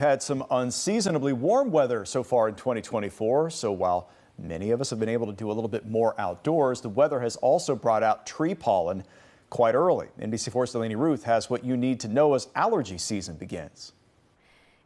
Had some unseasonably warm weather so far in 2024. So while many of us have been able to do a little bit more outdoors, the weather has also brought out tree pollen quite early. NBC4's Delaney Ruth has what you need to know as allergy season begins.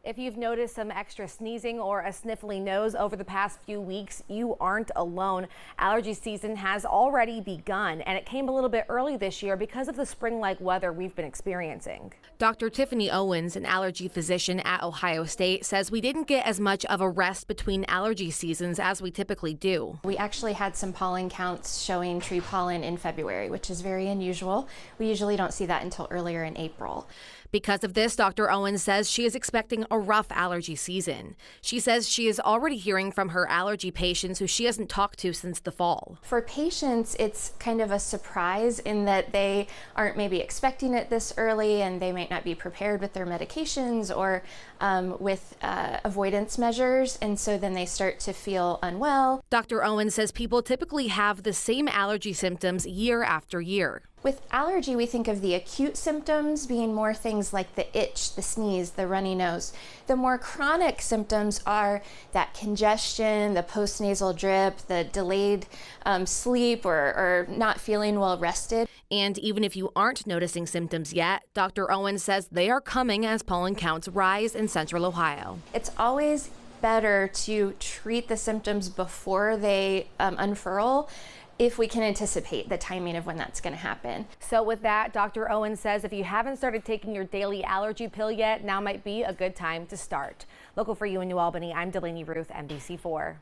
If you've noticed some extra sneezing or a sniffly nose over the past few weeks, you aren't alone. Allergy season has already begun, and it came a little bit early this year because of the spring-like weather we've been experiencing. Dr. Tiffany Owens, an allergy physician at Ohio State, says we didn't get as much of a rest between allergy seasons as we typically do. We actually had some pollen counts showing tree pollen in February, which is very unusual. We usually don't see that until earlier in April. Because of this, Dr. Owens says she is expecting a rough allergy season. She says she is already hearing from her allergy patients who she hasn't talked to since the fall. For patients, it's kind of a surprise in that they aren't maybe expecting it this early, and they might not be prepared with their medications or with avoidance measures, and so then they start to feel unwell. Dr. Owens says people typically have the same allergy symptoms year after year. With allergy, we think of the acute symptoms being more things like the itch, the sneeze, the runny nose. The more chronic symptoms are that congestion, the postnasal drip, the delayed sleep, or not feeling well rested. And even if you aren't noticing symptoms yet, Dr. Owens says they are coming as pollen counts rise in Central Ohio. It's always better to treat the symptoms before they unfurl, if we can anticipate the timing of when that's going to happen. So with that, Dr. Owens says if you haven't started taking your daily allergy pill yet, now might be a good time to start. Local for you in New Albany, I'm Delaney Ruth, NBC4.